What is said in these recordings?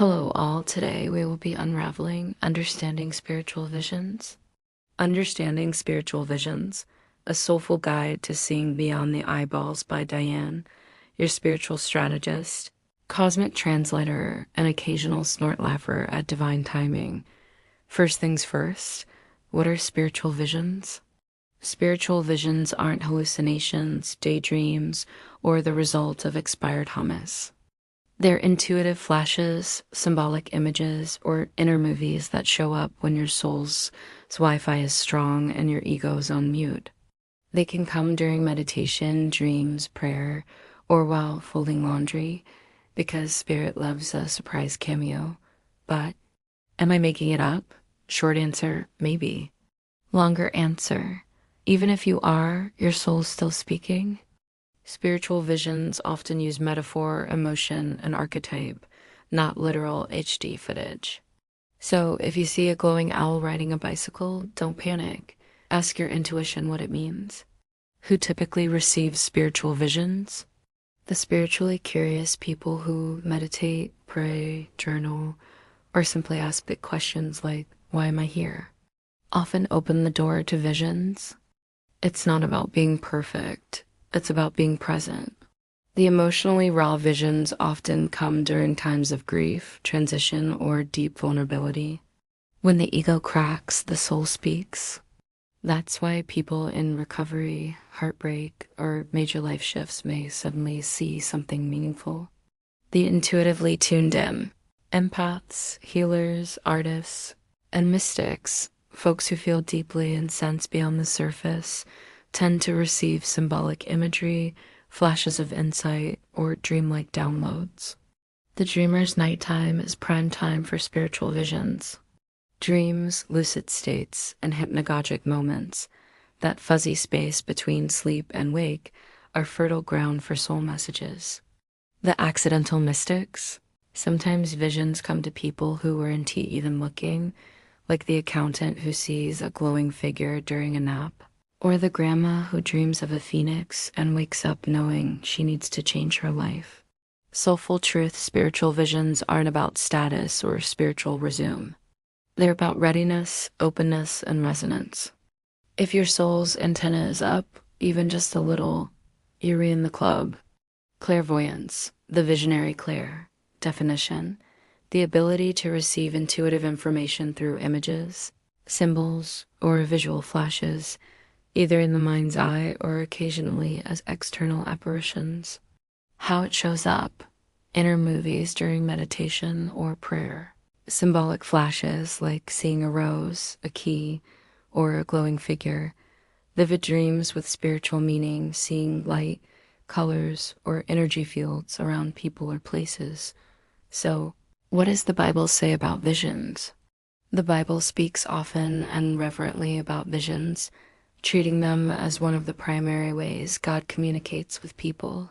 Hello, all. Today we will be unraveling Understanding Spiritual Visions. Understanding Spiritual Visions, a soulful guide to seeing beyond the eyeballs by Diane, your spiritual strategist, cosmic translator, and occasional snort laugher at divine timing. First things first, what are spiritual visions? Spiritual visions aren't hallucinations, daydreams, or the result of expired hummus. They're intuitive flashes, symbolic images, or inner movies that show up when your soul's Wi-Fi is strong and your ego's on mute. They can come during meditation, dreams, prayer, or while folding laundry, because spirit loves a surprise cameo. But am I making it up? Short answer, maybe. Longer answer, even if you are, your soul's still speaking. Spiritual visions often use metaphor, emotion, and archetype, not literal HD footage. So if you see a glowing owl riding a bicycle, don't panic. Ask your intuition what it means. Who typically receives spiritual visions? The spiritually curious people who meditate, pray, journal, or simply ask big questions like, why am I here? Often open the door to visions. It's not about being perfect. It's about being present. The emotionally raw visions often come during times of grief, transition, or deep vulnerability. When the ego cracks, the soul speaks. That's why people in recovery, heartbreak, or major life shifts may suddenly see something meaningful. The intuitively tuned in. Empaths, healers, artists, and mystics, folks who feel deeply and sense beyond the surface, tend to receive symbolic imagery, flashes of insight, or dreamlike downloads. The dreamer's nighttime is prime time for spiritual visions. Dreams, lucid states, and hypnagogic moments, that fuzzy space between sleep and wake, are fertile ground for soul messages. The accidental mystics. Sometimes visions come to people who weren't even looking, like the accountant who sees a glowing figure during a nap, or the grandma who dreams of a phoenix and wakes up knowing she needs to change her life. Soulful truth spiritual visions aren't about status or spiritual resume. They're about readiness, openness, and resonance. If your soul's antenna is up, even just a little, you're in the club. Clairvoyance, the visionary clair. Definition: the ability to receive intuitive information through images, symbols, or visual flashes, either in the mind's eye or occasionally as external apparitions. How it shows up: inner movies during meditation or prayer. Symbolic flashes like seeing a rose, a key, or a glowing figure. Vivid dreams with spiritual meaning, seeing light, colors, or energy fields around people or places. So, what does the Bible say about visions? The Bible speaks often and reverently about visions, treating them as one of the primary ways God communicates with people.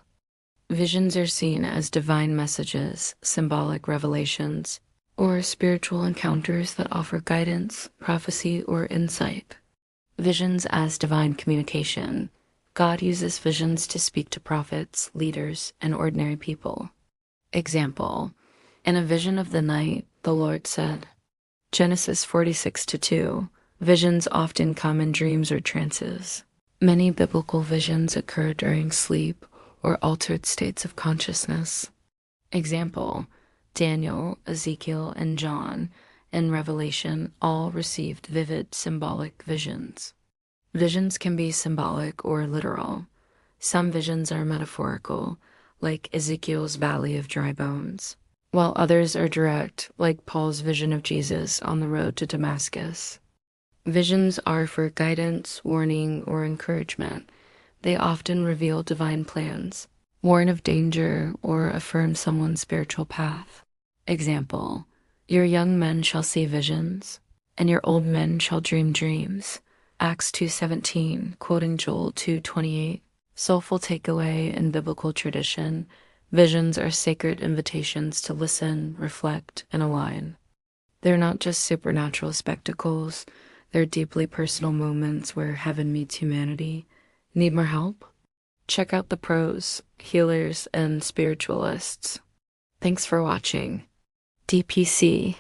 Visions are seen as divine messages, symbolic revelations, or spiritual encounters that offer guidance, prophecy, or insight. Visions as divine communication. God uses visions to speak to prophets, leaders, and ordinary people. Example: in a vision of the night, the Lord said. Genesis 46:2. Visions often come in dreams or trances. Many biblical visions occur during sleep or altered states of consciousness. Example: Daniel, Ezekiel, and John in Revelation all received vivid symbolic visions. Visions can be symbolic or literal. Some visions are metaphorical, like Ezekiel's Valley of Dry Bones, while others are direct, like Paul's vision of Jesus on the road to Damascus. Visions are for guidance, warning, or encouragement. They often reveal divine plans, warn of danger, or affirm someone's spiritual path. Example: your young men shall see visions, and your old men shall dream dreams. Acts 2:17, quoting Joel 2:28. Soulful takeaway in biblical tradition: visions are sacred invitations to listen, reflect, and align. They're not just supernatural spectacles. They're deeply personal moments where heaven meets humanity. Need more help? Check out the pros, healers, and spiritualists. Thanks for watching. DPC